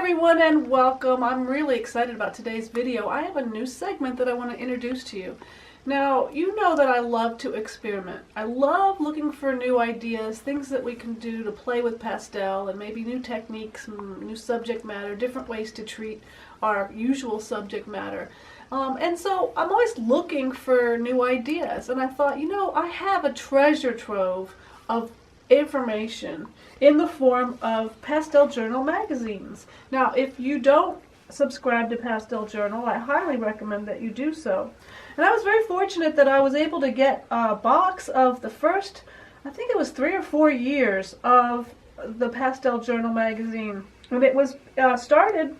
everyone and welcome. I'm really excited about today's video. I have a new segment that I want to introduce to you. Now, you know that I love to experiment. I love looking for new ideas, things that we can do to play with pastel and maybe new techniques, new subject matter, different ways to treat our usual subject matter. And so I'm always looking for new ideas, and I thought, I have a treasure trove of information in the form of Pastel Journal magazines. Now, if you don't subscribe to Pastel Journal, I highly recommend that you do so. And I was very fortunate that I was able to get a box of the first, I think it was 3 or 4 years of the Pastel Journal magazine. And it was started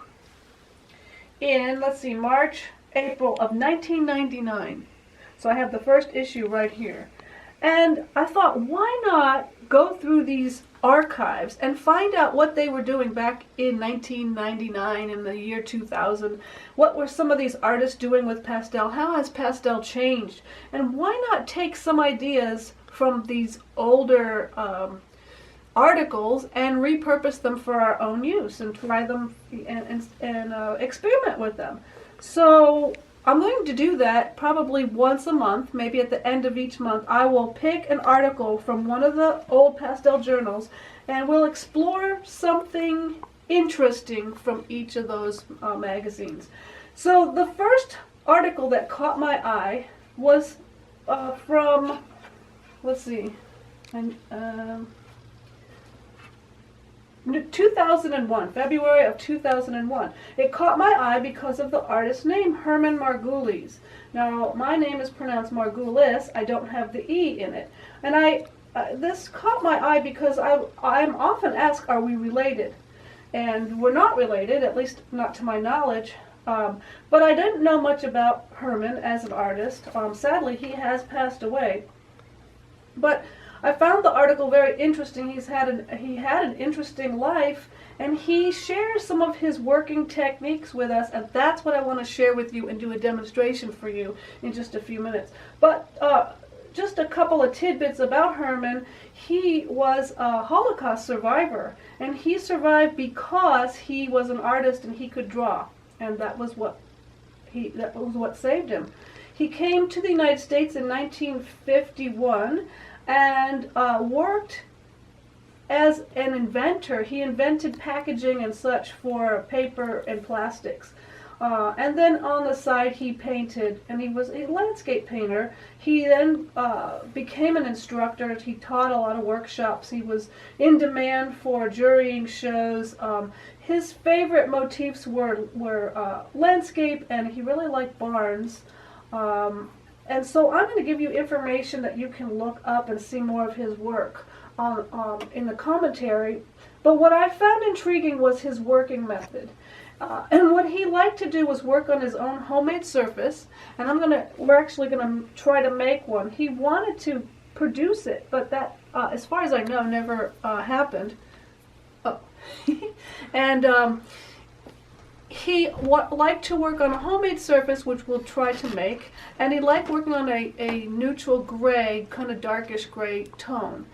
in, March, April of 1999. So I have the first issue right here. And I thought, why not go through these archives and find out what they were doing back in 1999, in the year 2000. What were some of these artists doing with pastel? How has pastel changed? And why not take some ideas from these older articles and repurpose them for our own use and try them and experiment with them? So I'm going to do that probably once a month, maybe at the end of each month. I will pick an article from one of the old pastel journals and we'll explore something interesting from each of those magazines. So the first article that caught my eye was from, let's see, 2001, February of 2001. It caught my eye because of the artist's name, Herman Margulis. Now, my name is pronounced Margulis. I don't have the E in it. And this caught my eye because I'm often asked, are we related? And we're not related, at least not to my knowledge. But I didn't know much about Herman as an artist. Sadly, he has passed away. But I found the article very interesting. He had an interesting life, and he shares some of his working techniques with us, and that's what I want to share with you and do a demonstration for you in just a few minutes. But just a couple of tidbits about Herman. He was a Holocaust survivor, and he survived because he was an artist and he could draw, and that was what saved him. He came to the United States in 1951 and worked as an inventor. He invented packaging and such for paper and plastics. And then on the side he painted, and he was a landscape painter. He then became an instructor. He taught a lot of workshops. He was in demand for jurying shows. His favorite motifs were landscape, and he really liked barns. And so I'm going to give you information that you can look up and see more of his work in the commentary. But what I found intriguing was his working method. And what he liked to do was work on his own homemade surface. And we're actually going to try to make one. He wanted to produce it, but that, as far as I know, never happened. Oh. And he liked to work on a homemade surface, which we'll try to make, and he liked working on a neutral gray, kind of darkish gray tone.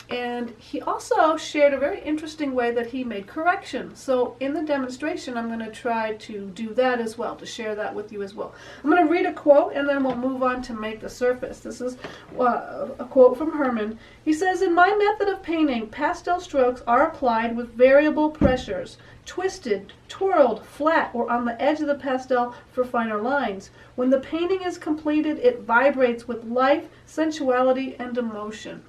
And he also shared a very interesting way that he made corrections. So in the demonstration, I'm going to try to do that as well, to share that with you as well. I'm going to read a quote, and then we'll move on to make the surface. This is a quote from Herman. He says, "In my method of painting, pastel strokes are applied with variable pressures, twisted, twirled, flat, or on the edge of the pastel for finer lines. When the painting is completed, it vibrates with life, sensuality, and emotion."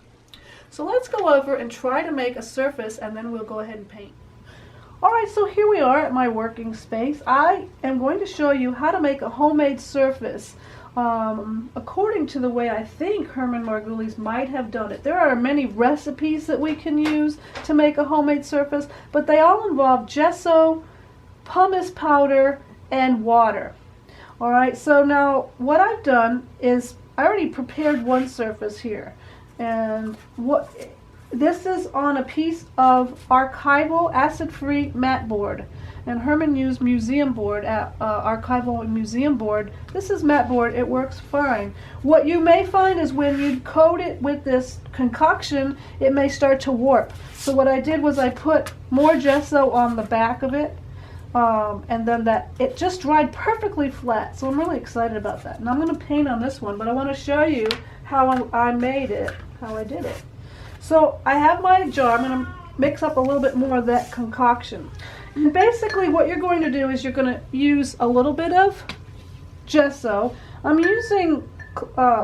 So let's go over and try to make a surface, and then we'll go ahead and paint. Alright, so here we are at my working space. I am going to show you how to make a homemade surface according to the way I think Herman Margulis might have done it. There are many recipes that we can use to make a homemade surface, but they all involve gesso, pumice powder, and water. Alright, so now what I've done is I already prepared one surface here. And This is on a piece of archival acid-free mat board. And Herman used museum board, archival and museum board. This is mat board, it works fine. What you may find is when you coat it with this concoction, it may start to warp. So what I did was I put more gesso on the back of it, and then it just dried perfectly flat. So I'm really excited about that. And I'm going to paint on this one, but I want to show you how I made it, how I did it. So I have my jar. I'm going to mix up a little bit more of that concoction. And basically what you're going to do is you're going to use a little bit of gesso. I'm using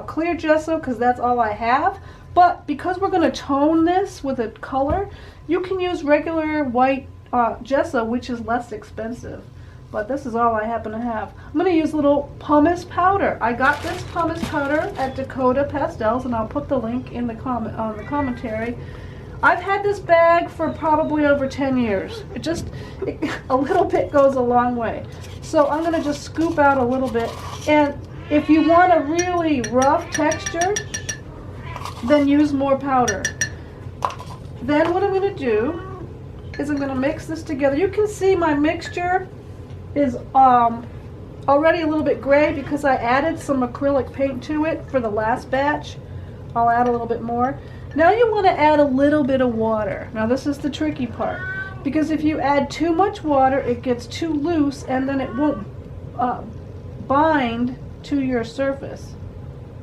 clear gesso because that's all I have, but because we're going to tone this with a color, you can use regular white gesso, which is less expensive, but this is all I happen to have. I'm going to use little pumice powder. I got this pumice powder at Dakota Pastels, and I'll put the link in the on the commentary. I've had this bag for probably over 10 years. A little bit goes a long way. So I'm going to just scoop out a little bit. And if you want a really rough texture, then use more powder. Then what I'm going to do is I'm going to mix this together. You can see my mixture is already a little bit gray because I added some acrylic paint to it for the last batch. I'll add a little bit more. Now you want to add a little bit of water. Now this is the tricky part, because if you add too much water, it gets too loose and then it won't bind to your surface.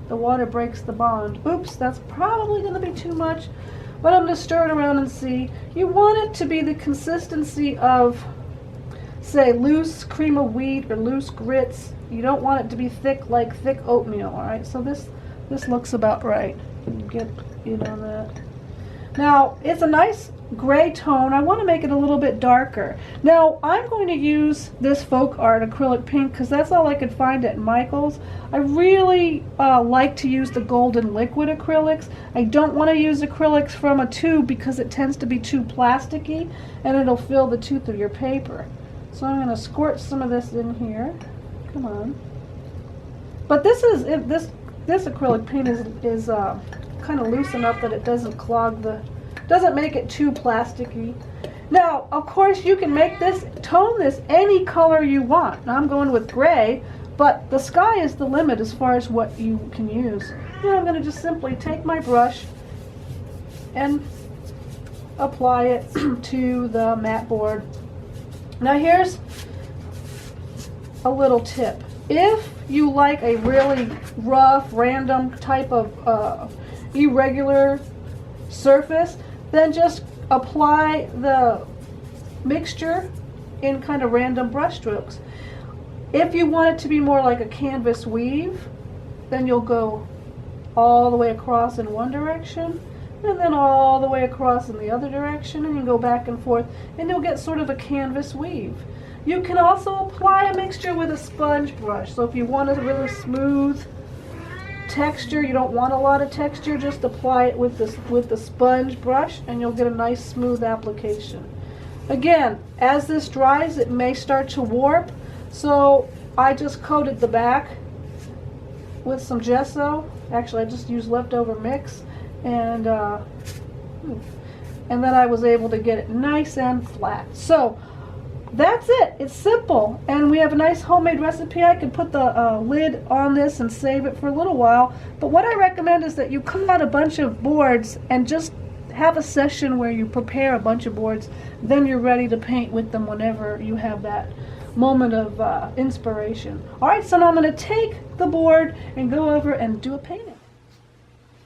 The water breaks the bond. Oops, that's probably going to be too much, but I'm going to stir it around and see. You want it to be the consistency of, say, loose cream of wheat or loose grits. You don't want it to be thick like thick oatmeal, all right? So this looks about right. Get in on that. Now, it's a nice gray tone. I want to make it a little bit darker. Now, I'm going to use this Folk Art acrylic pink because that's all I could find at Michael's. I really like to use the golden liquid acrylics. I don't want to use acrylics from a tube because it tends to be too plasticky and it'll fill the tooth of your paper. So I'm going to squirt some of this in here. Come on. But this acrylic paint is kind of loose enough that it doesn't clog doesn't make it too plasticky. Now, of course, you can tone this any color you want. Now, I'm going with gray, but the sky is the limit as far as what you can use. Now, I'm going to just simply take my brush and apply it to the mat board. Now, here's a little tip. If you like a really rough, random type of irregular surface, then just apply the mixture in kind of random brush strokes. If you want it to be more like a canvas weave, then you'll go all the way across in one direction and then all the way across in the other direction, and you go back and forth and you'll get sort of a canvas weave. You can also apply a mixture with a sponge brush. So if you want a really smooth texture, you don't want a lot of texture, just apply it with the sponge brush and you'll get a nice smooth application. Again, as this dries, it may start to warp, so I just coated the back with some gesso. Actually, I just used leftover mix, and then I was able to get it nice and flat. So that's it. It's simple, and we have a nice homemade recipe. I could put the lid on this and save it for a little while, but what I recommend is that you cut out a bunch of boards and just have a session where you prepare a bunch of boards, then you're ready to paint with them whenever you have that moment of inspiration. Alright, so now I'm going to take the board and go over and do a painting.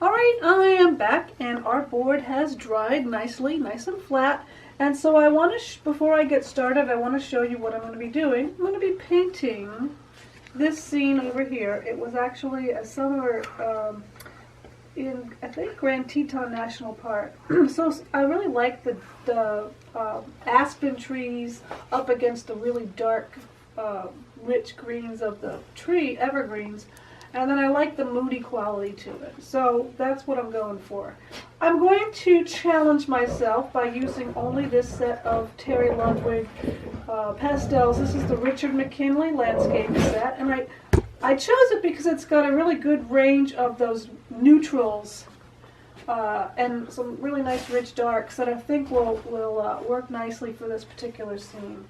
Alright, I am back and our board has dried nicely, nice and flat. And so I want to, before I get started, I want to show you what I'm going to be doing. I'm going to be painting this scene over here. It was actually a summer in, I think, Grand Teton National Park. So I really like the aspen trees up against the really dark, rich greens of the tree, evergreens. And then I like the moody quality to it. So that's what I'm going for. I'm going to challenge myself by using only this set of Terry Ludwig pastels. This is the Richard McKinley landscape set. And I chose it because it's got a really good range of those neutrals and some really nice rich darks that I think will work nicely for this particular scene.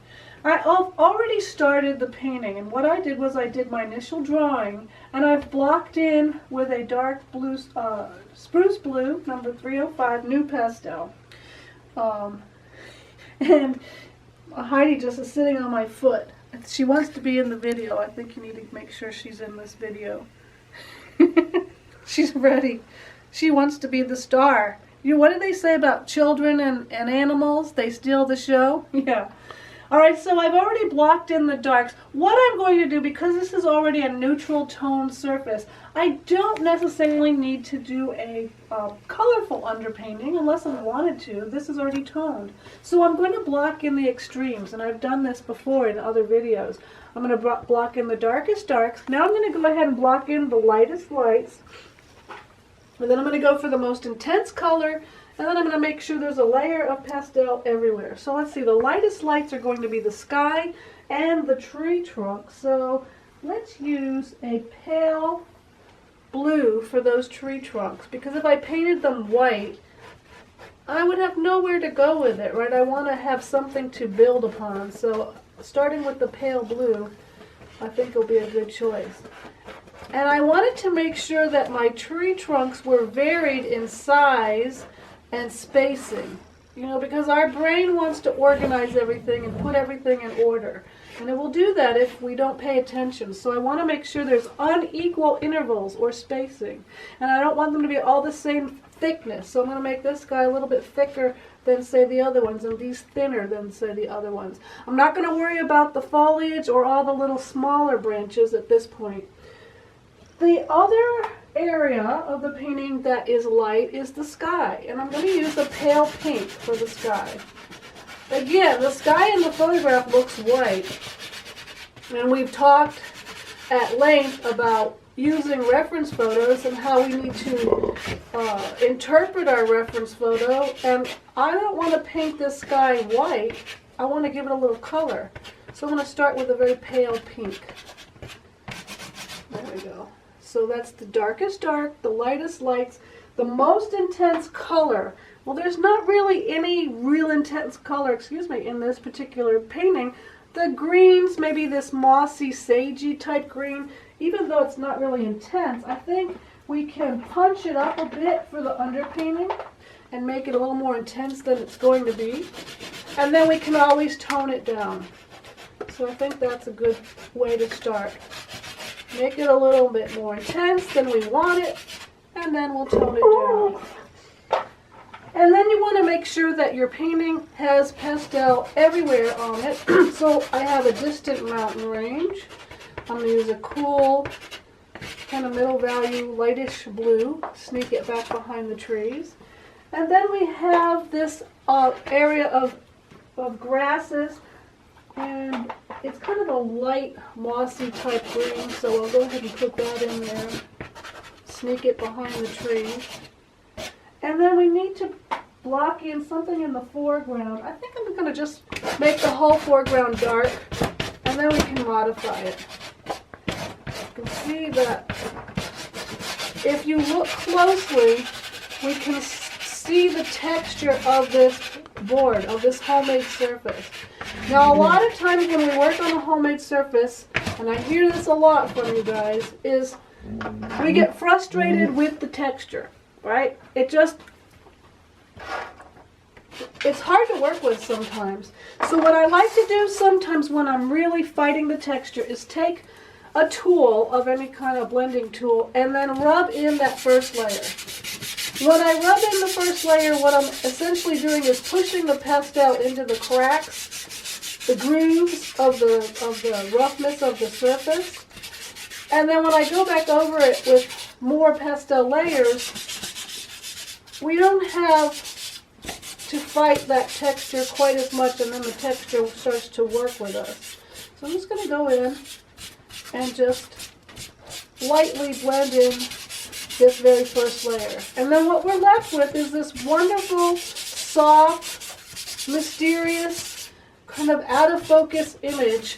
I've already started the painting, and what I did was I did my initial drawing, and I've blocked in with a dark blue, spruce blue, number 305, new pastel. And Heidi just is sitting on my foot. She wants to be in the video. I think you need to make sure she's in this video. She's ready. She wants to be the star. What do they say about children and animals? They steal the show? Yeah. Alright, so I've already blocked in the darks. What I'm going to do, because this is already a neutral tone surface, I don't necessarily need to do a colorful underpainting unless I wanted to. This is already toned. So I'm going to block in the extremes, and I've done this before in other videos. I'm going to block in the darkest darks. Now I'm going to go ahead and block in the lightest lights. And then I'm going to go for the most intense color, and then I'm going to make sure there's a layer of pastel everywhere. So let's see, the lightest lights are going to be the sky and the tree trunk. So let's use a pale blue for those tree trunks, because if I painted them white, I would have nowhere to go with it, right? I want to have something to build upon. So starting with the pale blue, I think will be a good choice. And I wanted to make sure that my tree trunks were varied in size and spacing, because our brain wants to organize everything and put everything in order. And it will do that if we don't pay attention. So I want to make sure there's unequal intervals or spacing. And I don't want them to be all the same thickness. So I'm going to make this guy a little bit thicker than, say, the other ones, and these thinner than, say, the other ones. I'm not going to worry about the foliage or all the little smaller branches at this point. The other area of the painting that is light is the sky, and I'm going to use the pale pink for the sky. Again, the sky in the photograph looks white, and we've talked at length about using reference photos and how we need to interpret our reference photo, and I don't want to paint this sky white. I want to give it a little color. So I'm going to start with a very pale pink. There we go. So that's the darkest dark, the lightest lights, the most intense color. Well, there's not really any real intense color, in this particular painting. The greens, maybe this mossy, sagey type green, even though it's not really intense, I think we can punch it up a bit for the underpainting and make it a little more intense than it's going to be. And then we can always tone it down. So I think that's a good way to start. Make it a little bit more intense than we want it, and then we'll tone it down. And then you want to make sure that your painting has pastel everywhere on it. So I have a distant mountain range. I'm going to use a cool, kind of middle value, lightish blue, sneak it back behind the trees. And then we have this area of grasses, and it's kind of a light, mossy type green, so I'll go ahead and put that in there. Sneak it behind the trees. And then we need to block in something in the foreground. I think I'm going to just make the whole foreground dark, and then we can modify it. You can see that if you look closely, we can see the texture of this board, of this homemade surface. Now, a lot of times when we work on a homemade surface, and I hear this a lot from you guys, is we get frustrated with the texture, right? It's hard to work with sometimes. So what I like to do sometimes when I'm really fighting the texture is take a tool of any kind of blending tool and then rub in that first layer. When I rub in the first layer, what I'm essentially doing is pushing the pastel into the cracks, the grooves of the roughness of the surface. And then when I go back over it with more pastel layers, we don't have to fight that texture quite as much, and then the texture starts to work with us. So I'm just going to go in and just lightly blend in this very first layer. And then what we're left with is this wonderful, soft, mysterious, kind of out of focus image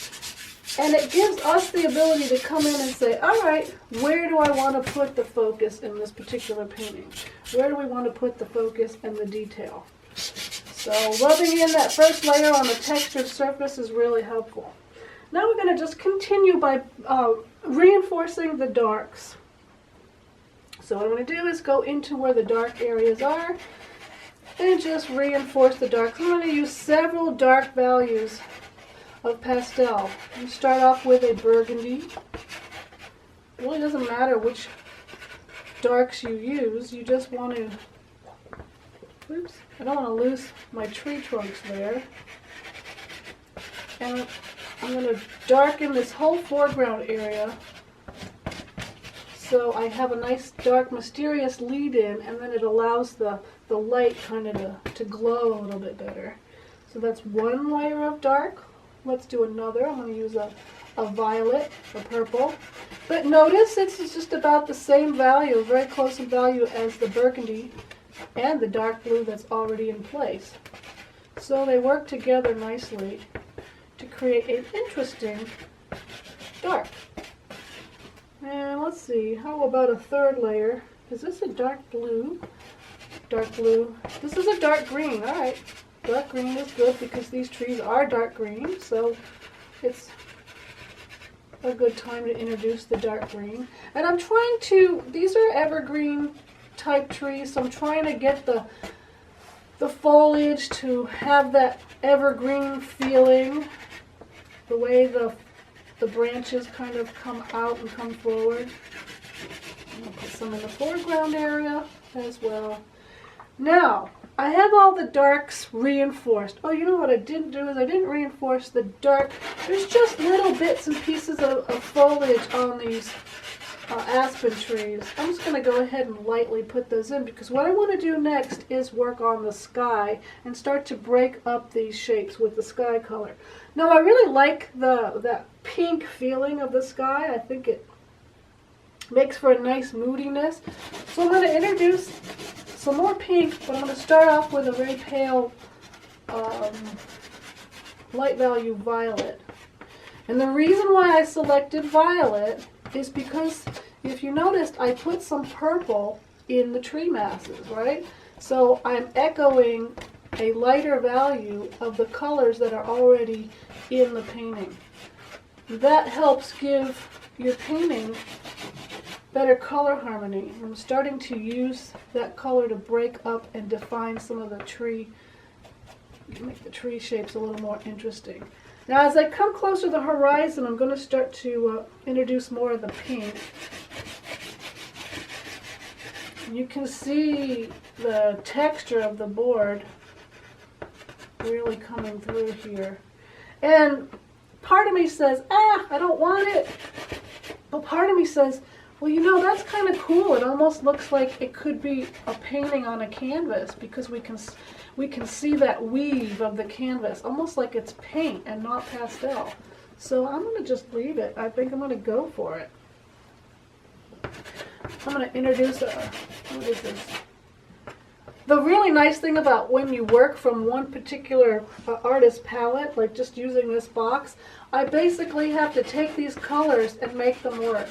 And it gives us the ability to come in and say, all right, where do I want to put the focus in this particular painting? Where do we want to put the focus and the detail? So rubbing in that first layer on the textured surface is really helpful. Now we're going to just continue by reinforcing the darks. So what I'm going to do is go into where the dark areas are and just reinforce the darks. I'm going to use several dark values of pastel. You start off with a burgundy. It really doesn't matter which darks you use. You just want to, oops, I don't want to lose my tree trunks there. And I'm going to darken this whole foreground area so I have a nice dark mysterious lead in, and then it allows the light kind of to glow a little bit better. So that's one layer of dark. Let's do another. I'm going to use a violet, a purple. But notice it's just about the same value, very close in value as the burgundy and the dark blue that's already in place. So they work together nicely to create an interesting dark. And let's see, how about a third layer? Is this a dark blue? Dark blue. This is a dark green. All right. Dark green is good because these trees are dark green, so it's a good time to introduce the dark green. And I'm trying to, these are evergreen type trees, so I'm trying to get the foliage to have that evergreen feeling, the way the branches kind of come out and come forward. I'll put some in the foreground area as well. Now, I have all the darks reinforced. Oh, you know what I didn't do is I didn't reinforce the dark. There's just little bits and pieces of foliage on these aspen trees. I'm just going to go ahead and lightly put those in because what I want to do next is work on the sky and start to break up these shapes with the sky color. Now, I really like that pink feeling of the sky. I think it makes for a nice moodiness. So I'm going to introduce some more pink, but I'm going to start off with a very pale light value violet. And the reason why I selected violet is because if you noticed, I put some purple in the tree masses, right? So I'm echoing a lighter value of the colors that are already in the painting. That helps give your painting better color harmony. I'm starting to use that color to break up and define some of the tree, make the tree shapes a little more interesting. Now as I come closer to the horizon, I'm going to start to introduce more of the pink. You can see the texture of the board really coming through here. And part of me says, I don't want it. But part of me says, well, you know, that's kind of cool. It almost looks like it could be a painting on a canvas because we can see that weave of the canvas, almost like it's paint and not pastel. So I'm going to just leave it. I think I'm going to go for it. I'm going to introduce what is this? The really nice thing about when you work from one particular artist palette, like just using this box, I basically have to take these colors and make them work.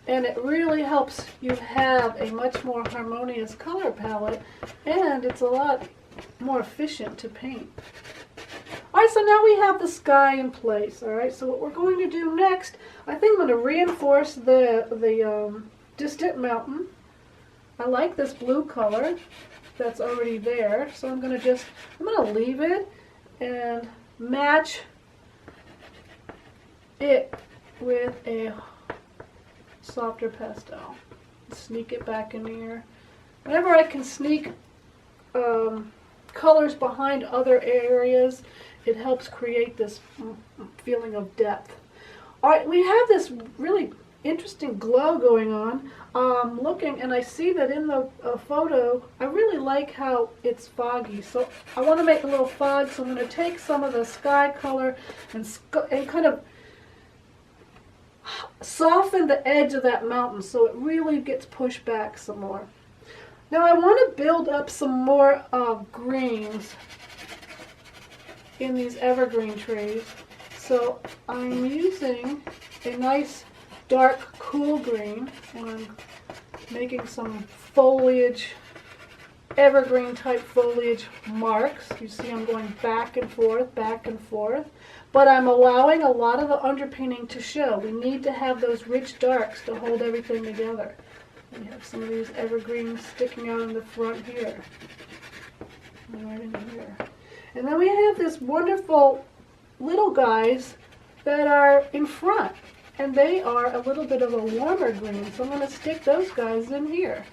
And it really helps you have a much more harmonious color palette, and it's a lot more efficient to paint. Alright, so now we have the sky in place. Alright, so what we're going to do next, I think I'm going to reinforce the distant mountain. I like this blue color that's already there, so I'm going to leave it and match it with a softer pastel. Sneak it back in here. Whenever I can sneak colors behind other areas, it helps create this feeling of depth. Alright, we have this really interesting glow going on. Looking, and I see that in the photo, I really like how it's foggy. So I want to make a little fog, so I'm going to take some of the sky color and kind of soften the edge of that mountain so it really gets pushed back some more. Now I want to build up some more greens in these evergreen trees. So I'm using a nice dark cool green, and I'm making some foliage, evergreen type foliage marks. You see I'm going back and forth, but I'm allowing a lot of the underpainting to show. We need to have those rich darks to hold everything together. We have some of these evergreens sticking out in the front here, and right in here. And then we have this wonderful little guys that are in front, and they are a little bit of a warmer green, so I'm going to stick those guys in here.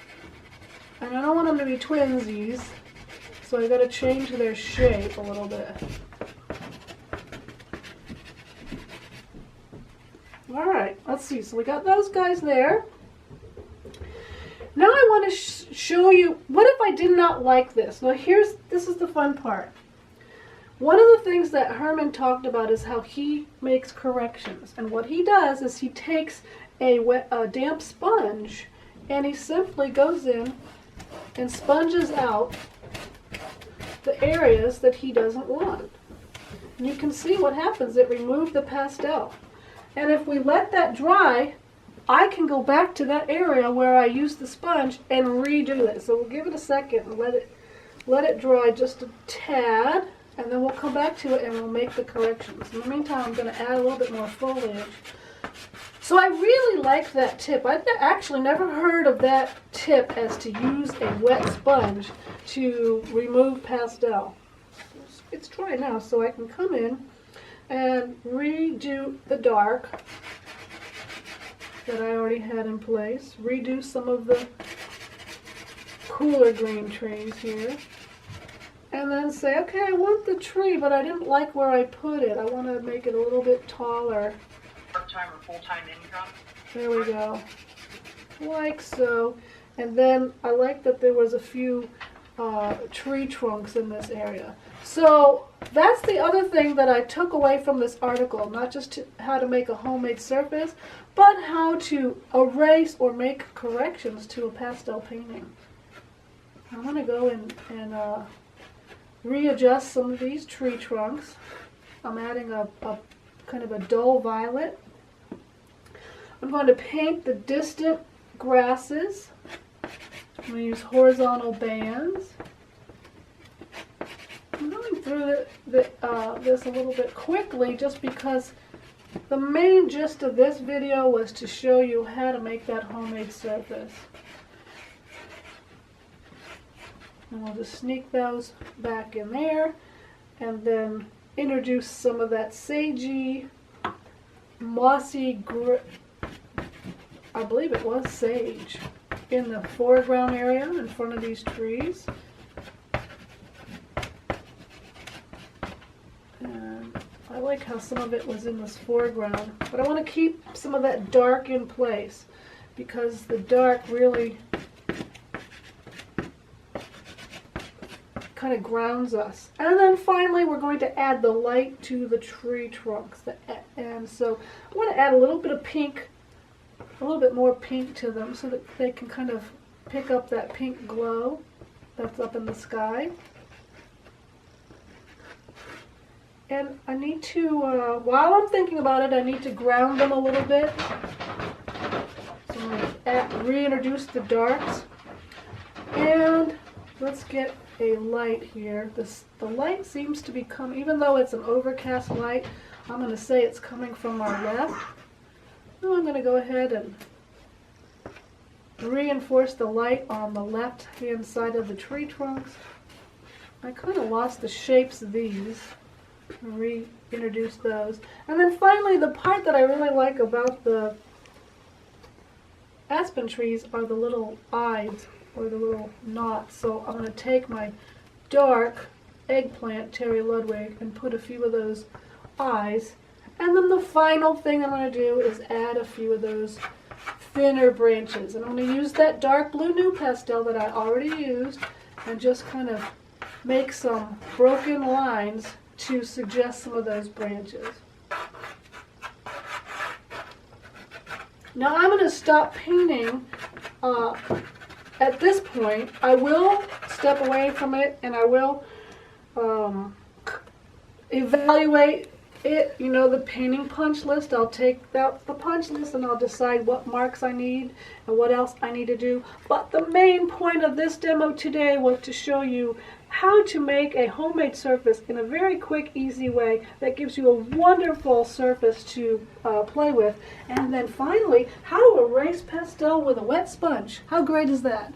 And I don't want them to be twinsies, so I got to change their shape a little bit. Alright, let's see. So we got those guys there. Now I want to show you, what if I did not like this? Now this is the fun part. One of the things that Herman talked about is how he makes corrections. And what he does is he takes a damp sponge and he simply goes in and sponges out the areas that he doesn't want. And you can see what happens. It removed the pastel. And if we let that dry, I can go back to that area where I used the sponge and redo it. So we'll give it a second and let it dry just a tad, and then we'll come back to it and we'll make the corrections. In the meantime, I'm going to add a little bit more foliage. So I really like that tip. I've actually never heard of that tip as to use a wet sponge to remove pastel. It's dry now, so I can come in and redo the dark that I already had in place. Redo some of the cooler green trees here. And then say, okay, I want the tree, but I didn't like where I put it. I want to make it a little bit taller. Part-time or full-time income? There we go. Like so. And then I like that there was a few tree trunks in this area. So that's the other thing that I took away from this article, not just how to make a homemade surface, but how to erase or make corrections to a pastel painting. I'm going to go in and readjust some of these tree trunks. I'm adding a kind of a dull violet. I'm going to paint the distant grasses. I'm going to use horizontal bands. I'm going through this a little bit quickly just because the main gist of this video was to show you how to make that homemade surface. And we'll just sneak those back in there and then introduce some of that sagey, mossy, I believe it was sage, in the foreground area in front of these trees. And I like how some of it was in this foreground, but I want to keep some of that dark in place because the dark really kind of grounds us. And then finally we're going to add the light to the tree trunks. And so I want to add a little bit of pink, a little bit more pink to them so that they can kind of pick up that pink glow that's up in the sky. And I need to, while I'm thinking about it, I need to ground them a little bit. So I'm going to reintroduce the darks. And let's get a light here. The light seems to be coming, even though it's an overcast light, I'm going to say it's coming from our left. Now I'm going to go ahead and reinforce the light on the left hand side of the tree trunks. I kind of lost the shapes of these. Reintroduce those. And then finally, the part that I really like about the aspen trees are the little eyes or the little knots. So I'm going to take my dark eggplant Terry Ludwig and put a few of those eyes. And then the final thing I'm going to do is add a few of those thinner branches. And I'm going to use that dark blue new pastel that I already used and just kind of make some broken lines to suggest some of those branches. Now I'm going to stop painting at this point. I will step away from it and I will evaluate You know, the painting punch list, I'll take out the punch list and I'll decide what marks I need and what else I need to do. But the main point of this demo today was to show you how to make a homemade surface in a very quick, easy way that gives you a wonderful surface to play with. And then finally, how to erase pastel with a wet sponge. How great is that?